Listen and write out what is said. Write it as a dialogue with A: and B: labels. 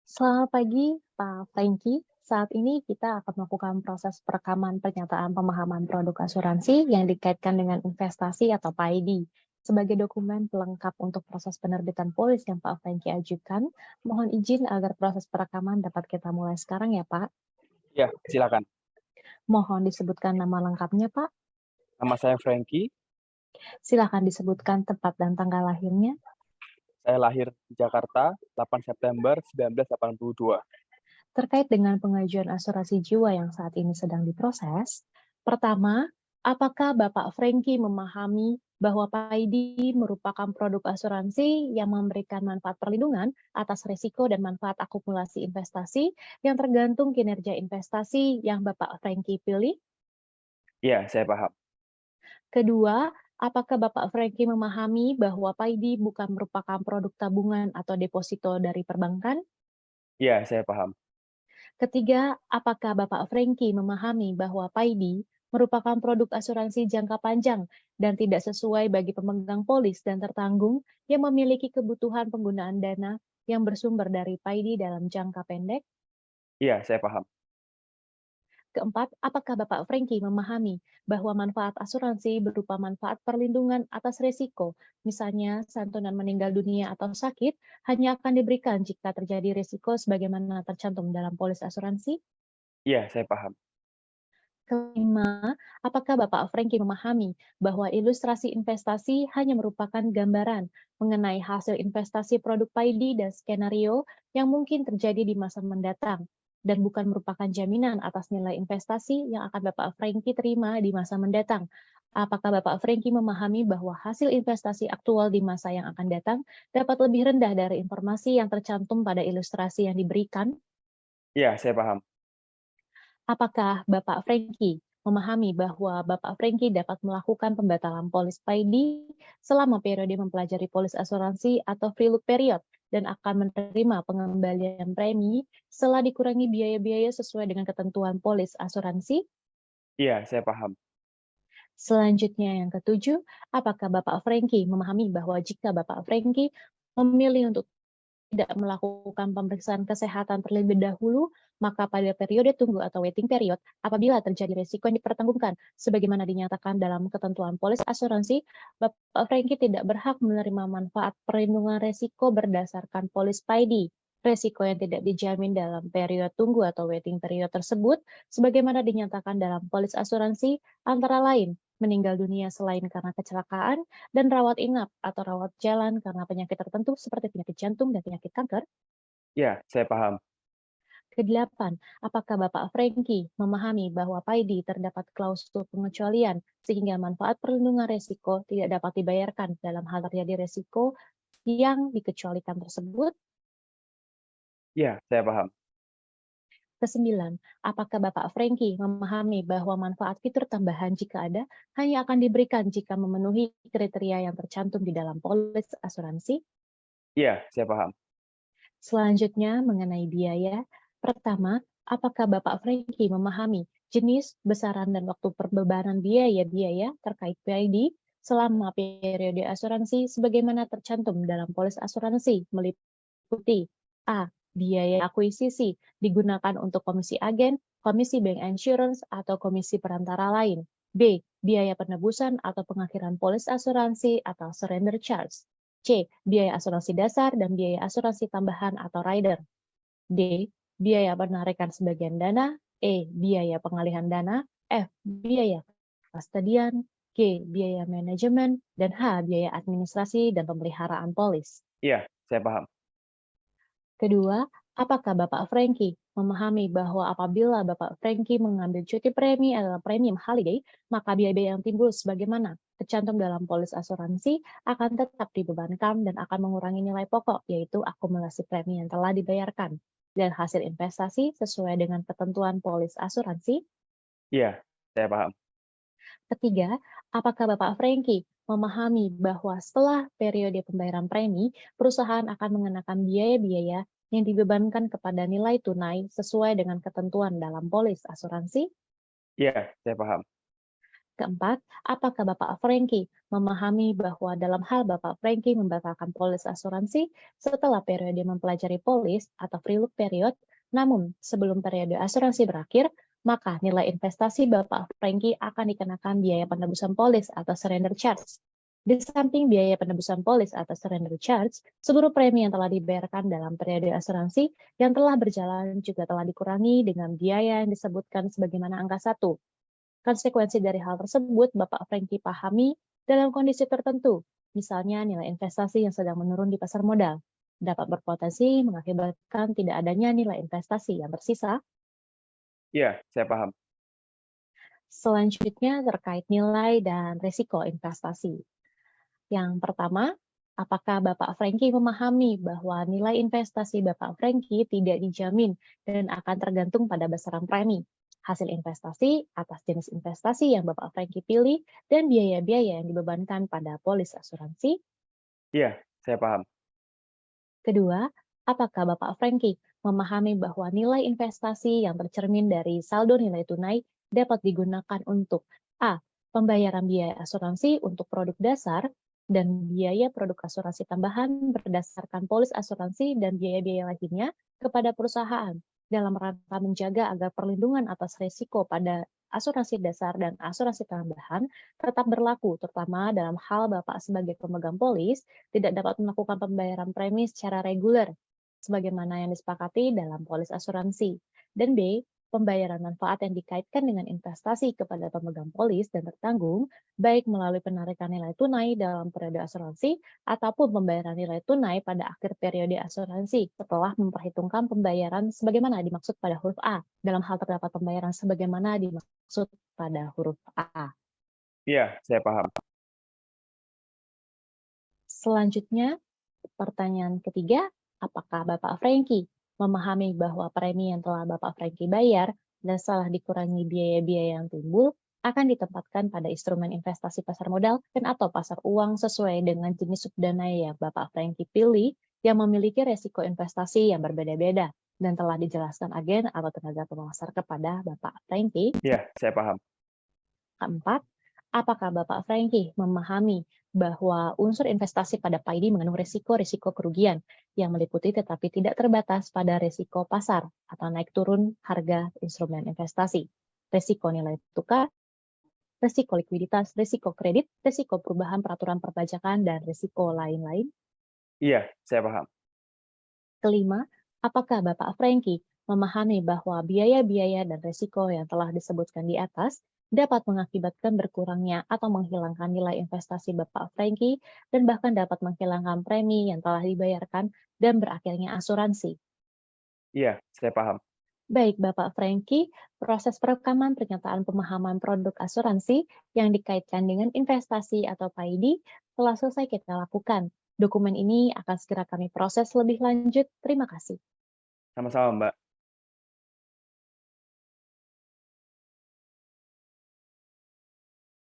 A: Selamat pagi, Pak Franky. Saat ini kita akan melakukan proses perekaman pernyataan pemahaman produk asuransi yang dikaitkan dengan investasi atau PID. Sebagai dokumen pelengkap untuk proses penerbitan polis yang Pak Franky ajukan, mohon izin agar proses perekaman dapat kita mulai sekarang ya, Pak.
B: Ya, silakan.
A: Mohon disebutkan nama lengkapnya, Pak.
B: Nama saya Franky.
A: Silakan disebutkan tempat dan tanggal lahirnya.
B: Saya lahir di Jakarta 8 September 1982.
A: Terkait dengan pengajuan asuransi jiwa yang saat ini sedang diproses, pertama, apakah Bapak Franky memahami bahwa PID merupakan produk asuransi yang memberikan manfaat perlindungan atas risiko dan manfaat akumulasi investasi yang tergantung kinerja investasi yang Bapak Franky pilih?
B: Ya, saya paham.
A: Kedua, apakah Bapak Franky memahami bahwa PID bukan merupakan produk tabungan atau deposito dari perbankan?
B: Ya, saya paham.
A: Ketiga, apakah Bapak Franky memahami bahwa PID merupakan produk asuransi jangka panjang dan tidak sesuai bagi pemegang polis dan tertanggung yang memiliki kebutuhan penggunaan dana yang bersumber dari PID dalam jangka pendek?
B: Ya, saya paham.
A: Keempat, apakah Bapak Franky memahami bahwa manfaat asuransi berupa manfaat perlindungan atas risiko, misalnya santunan meninggal dunia atau sakit, hanya akan diberikan jika terjadi risiko sebagaimana tercantum dalam polis asuransi?
B: Ya, saya paham.
A: Kelima, apakah Bapak Franky memahami bahwa ilustrasi investasi hanya merupakan gambaran mengenai hasil investasi produk PID dan skenario yang mungkin terjadi di masa mendatang, dan bukan merupakan jaminan atas nilai investasi yang akan Bapak Franky terima di masa mendatang? Apakah Bapak Franky memahami bahwa hasil investasi aktual di masa yang akan datang dapat lebih rendah dari informasi yang tercantum pada ilustrasi yang diberikan?
B: Ya, saya paham.
A: Apakah Bapak Franky memahami bahwa Bapak Franky dapat melakukan pembatalan polis PID selama periode mempelajari polis asuransi atau free look period dan akan menerima pengembalian premi setelah dikurangi biaya-biaya sesuai dengan ketentuan polis asuransi?
B: Ya, saya paham.
A: Selanjutnya yang ketujuh, apakah Bapak Franky memahami bahwa jika Bapak Franky memilih untuk tidak melakukan pemeriksaan kesehatan terlebih dahulu, maka pada periode tunggu atau waiting period, apabila terjadi risiko yang dipertanggungkan, sebagaimana dinyatakan dalam ketentuan polis asuransi, Bapak Franky tidak berhak menerima manfaat perlindungan risiko berdasarkan polis PID. Risiko yang tidak dijamin dalam periode tunggu atau waiting period tersebut, sebagaimana dinyatakan dalam polis asuransi, antara lain meninggal dunia selain karena kecelakaan, dan rawat inap atau rawat jalan karena penyakit tertentu seperti penyakit jantung dan penyakit kanker.
B: Ya, saya paham.
A: Kedelapan, apakah Bapak Franky memahami bahwa PID terdapat klausul pengecualian sehingga manfaat perlindungan risiko tidak dapat dibayarkan dalam hal terjadi risiko yang dikecualikan tersebut?
B: Ya, saya paham.
A: Kesembilan, apakah Bapak Franky memahami bahwa manfaat fitur tambahan jika ada hanya akan diberikan jika memenuhi kriteria yang tercantum di dalam polis asuransi?
B: Ya, saya paham.
A: Selanjutnya, mengenai biaya. Pertama, apakah Bapak Franky memahami jenis, besaran, dan waktu perbebanan biaya-biaya terkait PID selama periode asuransi sebagaimana tercantum dalam polis asuransi meliputi A. Biaya akuisisi digunakan untuk komisi agen, komisi bank insurance, atau komisi perantara lain. B. Biaya penebusan atau pengakhiran polis asuransi atau surrender charge. C. Biaya asuransi dasar dan biaya asuransi tambahan atau rider. D. Biaya penarikan sebagian dana. E. Biaya pengalihan dana. F. Biaya kustodian. G. Biaya manajemen. Dan H. Biaya administrasi dan pemeliharaan polis.
B: Ya, saya paham.
A: Kedua, apakah Bapak Franky memahami bahwa apabila Bapak Franky mengambil cuti premi adalah premium holiday, maka biaya-biaya yang timbul sebagaimana tercantum dalam polis asuransi akan tetap dibebankan dan akan mengurangi nilai pokok, yaitu akumulasi premi yang telah dibayarkan dan hasil investasi sesuai dengan ketentuan polis asuransi?
B: Ya, saya paham.
A: Ketiga, apakah Bapak Franky memahami bahwa setelah periode pembayaran premi, perusahaan akan mengenakan biaya-biaya yang dibebankan kepada nilai tunai sesuai dengan ketentuan dalam polis asuransi?
B: Ya, saya paham.
A: Keempat, apakah Bapak Franky memahami bahwa dalam hal Bapak Franky membatalkan polis asuransi setelah periode mempelajari polis atau free look period, namun sebelum periode asuransi berakhir, maka nilai investasi Bapak Franky akan dikenakan biaya penebusan polis atau surrender charge. Di samping biaya penebusan polis atau surrender charge, seluruh premi yang telah dibayarkan dalam periode asuransi yang telah berjalan juga telah dikurangi dengan biaya yang disebutkan sebagaimana angka 1. Konsekuensi dari hal tersebut Bapak Franky pahami dalam kondisi tertentu, misalnya nilai investasi yang sedang menurun di pasar modal, dapat berpotensi mengakibatkan tidak adanya nilai investasi yang tersisa.
B: Iya, saya paham.
A: Selanjutnya terkait nilai dan risiko investasi. Yang pertama, apakah Bapak Franky memahami bahwa nilai investasi Bapak Franky tidak dijamin dan akan tergantung pada besaran premi, hasil investasi atas jenis investasi yang Bapak Franky pilih, dan biaya-biaya yang dibebankan pada polis asuransi?
B: Iya, saya paham.
A: Kedua, apakah Bapak Franky memahami bahwa nilai investasi yang tercermin dari saldo nilai tunai dapat digunakan untuk A. Pembayaran biaya asuransi untuk produk dasar dan biaya produk asuransi tambahan berdasarkan polis asuransi dan biaya-biaya lainnya kepada perusahaan dalam rangka menjaga agar perlindungan atas risiko pada asuransi dasar dan asuransi tambahan tetap berlaku, terutama dalam hal Bapak sebagai pemegang polis tidak dapat melakukan pembayaran premi secara reguler, sebagaimana yang disepakati dalam polis asuransi. Dan B, pembayaran manfaat yang dikaitkan dengan investasi kepada pemegang polis dan tertanggung, baik melalui penarikan nilai tunai dalam periode asuransi ataupun pembayaran nilai tunai pada akhir periode asuransi setelah memperhitungkan pembayaran sebagaimana dimaksud pada huruf A. Dalam hal terdapat pembayaran sebagaimana dimaksud pada huruf A.
B: Iya, saya paham.
A: Selanjutnya, pertanyaan ketiga, apakah Bapak Franky memahami bahwa premi yang telah Bapak Franky bayar dan setelah dikurangi biaya-biaya yang timbul akan ditempatkan pada instrumen investasi pasar modal dan atau pasar uang sesuai dengan jenis subdana yang Bapak Franky pilih yang memiliki resiko investasi yang berbeda-beda dan telah dijelaskan agen atau tenaga pemasar kepada Bapak Franky?
B: Iya, saya paham.
A: Keempat, apakah Bapak Franky memahami bahwa unsur investasi pada PAID mengandung risiko-risiko kerugian yang meliputi tetapi tidak terbatas pada risiko pasar atau naik turun harga instrumen investasi, risiko nilai tukar, risiko likuiditas, risiko kredit, risiko perubahan peraturan perpajakan, dan risiko lain-lain?
B: Iya, saya paham.
A: Kelima, apakah Bapak Franky memahami bahwa biaya-biaya dan risiko yang telah disebutkan di atas dapat mengakibatkan berkurangnya atau menghilangkan nilai investasi Bapak Franky dan bahkan dapat menghilangkan premi yang telah dibayarkan dan berakhirnya asuransi?
B: Iya, saya paham.
A: Baik, Bapak Franky, proses perekaman pernyataan pemahaman produk asuransi yang dikaitkan dengan investasi atau PAID telah selesai kita lakukan. Dokumen ini akan segera kami proses lebih lanjut. Terima kasih.
B: Sama-sama, Mbak.